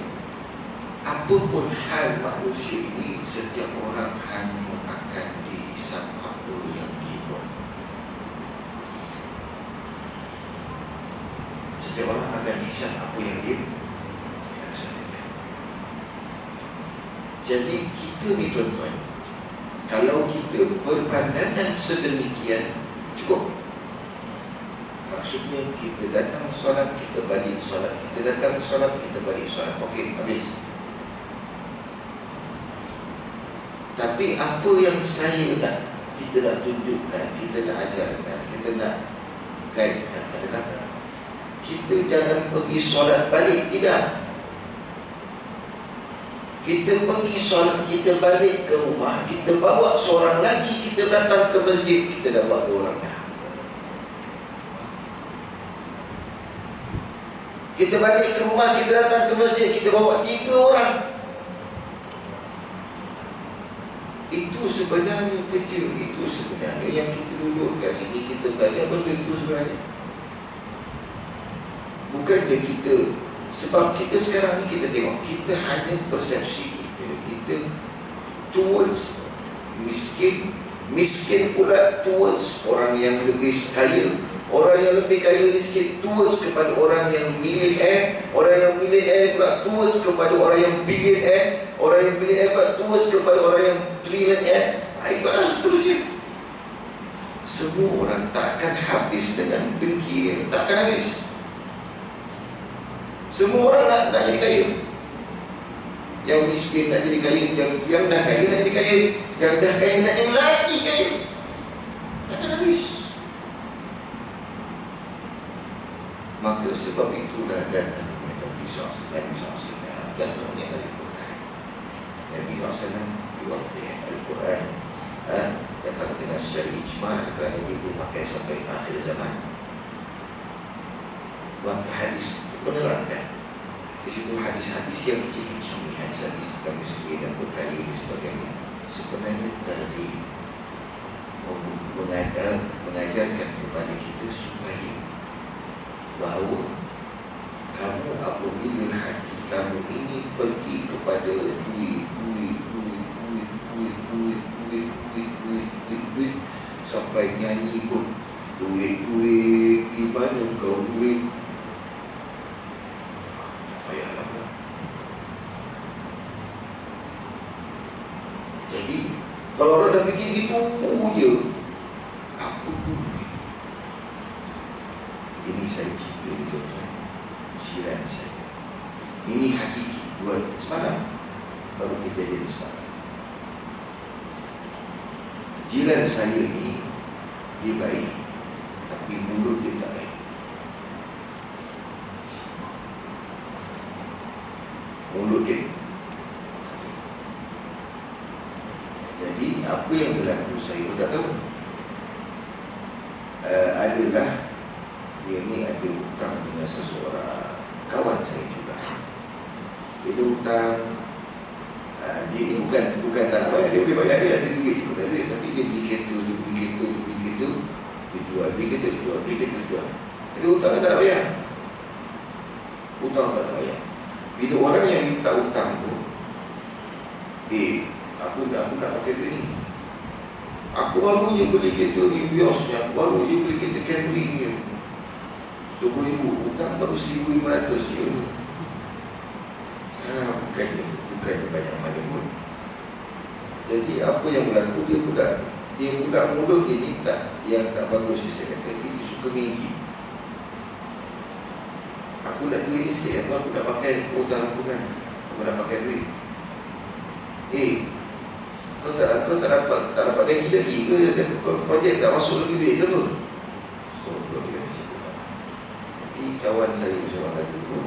apapun hal manusia ini, setiap orang hanya akan dihisap apa yang dia buat. supaya orang akan hisap apa yang dia laksanakan. Jadi kita ni tuan-tuan, kalau kita berpandangan sedemikian, cukup. Maksudnya kita datang solat, kita balik solat, kita datang solat, kita balik solat. Okey, habis. Tapi apa yang kita nak tunjukkan, kita nak ajarkan, kita nak kaitkan adalah kita jangan pergi solat balik, tidak. Kita pergi solat, kita balik ke rumah, kita bawa seorang lagi, kita datang ke masjid, kita dah bawa 2 orang dah. Kita balik ke rumah, kita datang ke masjid, kita bawa 3 orang. Itu sebenarnya kecil, itu sebenarnya yang kita duduk kat sini, kita belajar benda itu sebenarnya. Bukannya kita, sebab kita sekarang ni kita tengok, kita hanya persepsi kita towards miskin pula towards orang yang lebih kaya, orang yang lebih kaya ni sikit towards kepada orang yang millionaire, orang yang millionaire pula towards kepada orang yang billionaire, orang yang billionaire pula towards kepada orang yang trillionaire. Ikutlah seterusnya. Semua orang takkan habis dengan dengki dia, takkan habis. Semua orang nak jadi kaya. Yang miskin nak jadi kaya, yang dah kaya nak jadi kaya, yang dah kaya nak jadi lagi kaya. Takkan habis. Maka sebab itulah datangnya Nabi SAW datangnya Al-Quran. Nabi SAW diwakil Al-Quran datang dengan secara ijma' kerana dia dipakai sampai akhir zaman. Maka hadis menerangkan di situ hadis-hadis yang kecil-kecil ni, hadis-hadis tentang miskin dan berkaya dan sebagainya, sebenarnya targhib, mengajarkan kepada kita supaya bahawa kamu apabila hati kamu ini pergi kepada duit sampai nyanyi pun duit di mana kau duit, payahlah. Jadi kalau orang dah fikir gitu je, apa tu duit? Ini saya cerita ni tuan-tuan, siran saya. Ini hakiki. Semalam baru kejadian semalam. Jiran saya ni dia baik, tapi mulut dia tak baik. Mulut dia. Jadi apa yang berlaku saya pun tak tahu. Adalah dia ni ada hutang dengan seseorang kawan saya juga. Dia ada hutang. Dia ni bukan tak nak bayar, dia boleh bayar, dia ada duit juga, tak ada, tapi dia beli kereta, dia jual, beli kereta, dia jual. Tapi hutang tak nak bayar. Hutang tak nak bayar. Bila orang yang minta hutang tu, aku nak pakai duit ni. Aku baru je beli kereta ni, biosnya, aku baru je beli kereta Camry ni. 20,000, hutang baru 1,500 je. Bukannya banyak mana pun. Jadi apa yang berlaku, dia mulut dia ni yang tak bagus. Saya kata ini suka ngengki. Aku nak duit ni sikit, aku nak pakai hutang aku kan, aku nak pakai duit. Kau tak dapat gaji lagi ke? Projek tak masuk lagi duit ke apa? So, belum dia kata cakap. Jadi kawan saya seorang tadi tu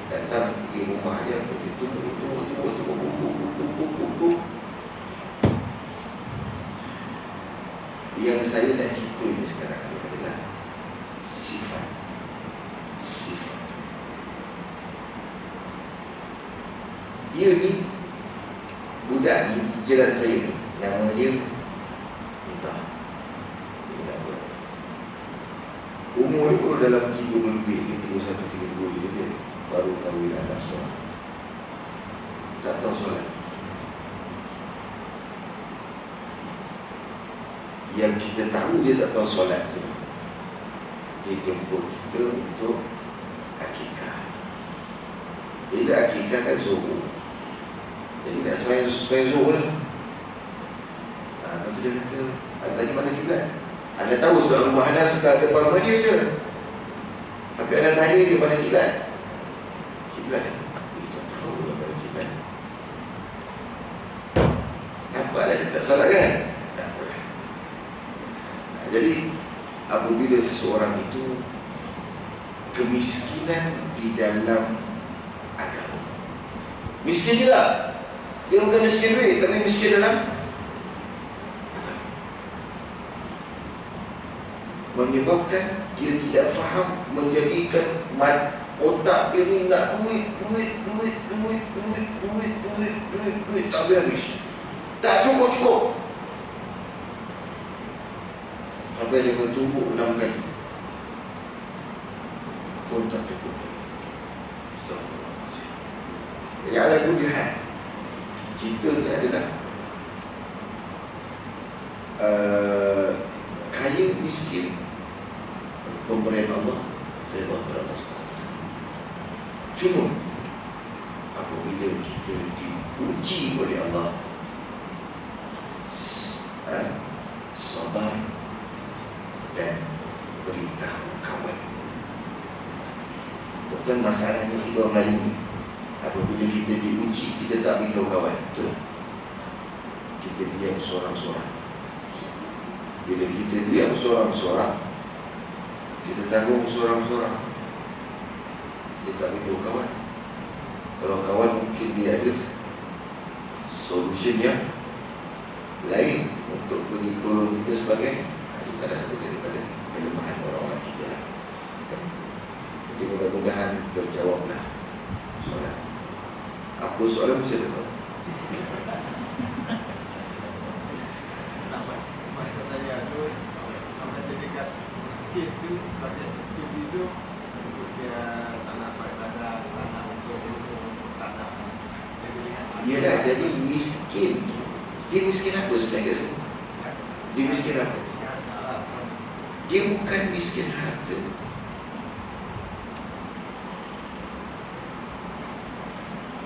datang pergi rumah dia, pergi tunggu. Yang saya nak cerita ni sekarang adalah sifat. Dia ni, budak ni, jiran saya ni, nama dia entah, umur dia pun dalam 30 lebih, 31, 32 je dia, baru kahwin anak seorang, tak tahu solat. Yang kita tahu dia tak tahu solat ni, dia jemput kita untuk akikah. Bila akikah kan zuhur, jadi nak sembahyang zuhur lah. Lepas tu dia kata, ada lagi mana kiblat? Anda tahu sudah rumah anda sudah depan rumah dia je, tapi anda tanya dia mana kiblat? Kiblat tak tahu lah mana kiblat. Nampaklah dia tak solat kan? Tak boleh. Jadi apabila seseorang itu kemiskinan di dalam agama, miskin juga, dia bukan miskin duit, tapi miskin dalam agama, menyebabkan dia tidak faham, menjadikan otak dia ni nak duit, tak habis, tak cukup. Sampai dia bertumbuk 6 kali pun tak cukup. Jadi ala kulihat, ceritanya adalah kaya miskin, pemberian Allah, redha kepada Allah SWT. Cuma apabila kita diuji oleh Allah, sabar dan beritahu kawan. Bukan masalahnya kita orang Melayu ni, apabila kita diuji, kita tak beritahu kawan. Betul, kita diam seorang-seorang. Bila kita diam seorang-seorang, kita tanggung seorang-seorang, kita tak beritahu kawan. Kalau kawan mungkin dia ada solution yang lain untuk beri tolong kita sebagainya. Itu salah satu daripada kelemahan orang-orang kita lah. Jadi mudah-mudahan terjawablah soalan. Apa soalan mesti tahu? Maksud saya tu, kalau dia dekat miskin tu sebagai miskin bizu, untuk dia tanah beribadah, tanah untuk tanah dia lihat. Ialah jadi miskin. Dia miskin apa sebenarnya? Dia miskin apa? Dia bukan miskin harta.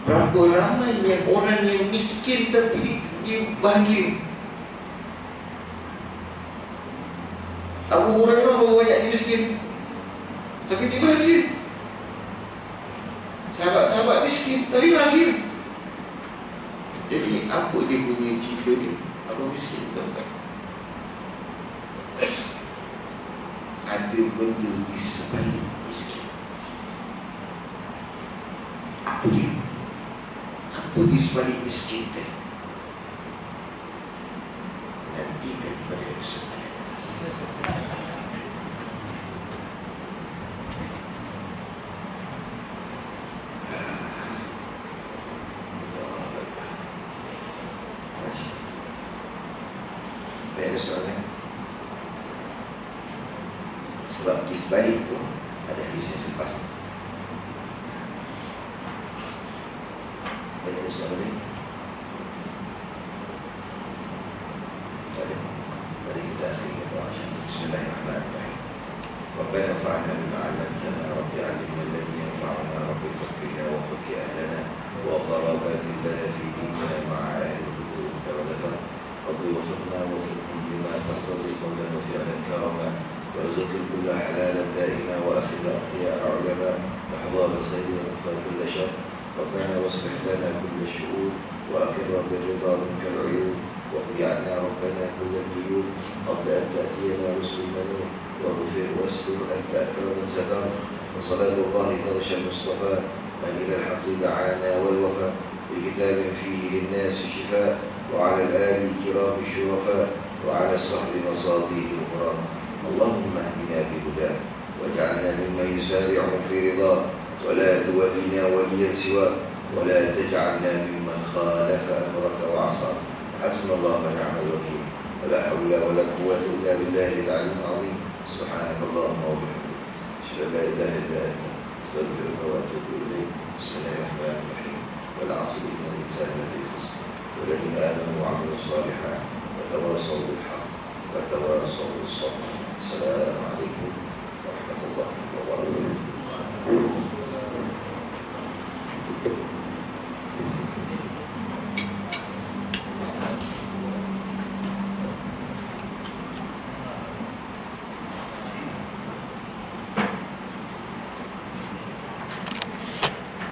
Berapa ramai yang orang yang miskin tapi dia bahagia. Abu Hurairah berapa banyak dia miskin, tapi dia bahagia. Sahabat-sahabat miskin tapi bahagia. Jadi apa dia punya cerita dia? Abang miskin bukan? Ada benda di sebalik miskin. Apa dia? Apa di sebalik miskin tadi? Nanti daripada episode akan ada soalan. Sebab di sebalik itu ada hadis yang selepas. Ada soalan lain? Tak ada. Mari kita akhiri doa. Bismillahirrahmanirrahim. Rabbana fa'alna bima 'allamtana, Rabbi 'allimna alladhi yanfa'una, Rabbi faqqihna wa faqqih ahlana wa qarabatin lana fi dinina ma'a ahli al-kufur wa dhakar. Rabbi wafiqna wafiqhum bima taqdi qawlan wa fi'lan karama وارزق الكل حلالا دائما واخذ الاطياء علماء واحضار الخير ونقضى كل شر. ربنا واصلح لنا كل الشؤون واكرم بالرضا منك العيون واقض عنا ربنا كل الديون قبل ان تاتينا رسل المنون واغفر واستر انت اكرم من ستر. وصلاه الله قدش المصطفى من الى الحق دعانا والوفاء بكتاب فيه للناس شفاء وعلى الآل كرام الشرفاء وعلى الصحب مصابيه القرآن. اللهم اهدنا بهداه واجعلنا ممن يسارع في رضاه ولا تولنا وليا سواه ولا تجعلنا ممن خالف أمرك وعصاك. حسبنا الله ونعم الوكيل ولا حول ولا قوة إلا بالله العلي العظيم. سبحانك اللهم وبحمدك أشهد أن لا إله إلا أنت أستغفرك وأتوب إليك. بسم الله الرحمن الرحيم. والعصر إن الإنسان لفي خسر والذين آمنوا وعملوا الصالحات وتواصوا بالحق وتواصوا بالصبر. السلام عليكم ورحمة الله وبركاته.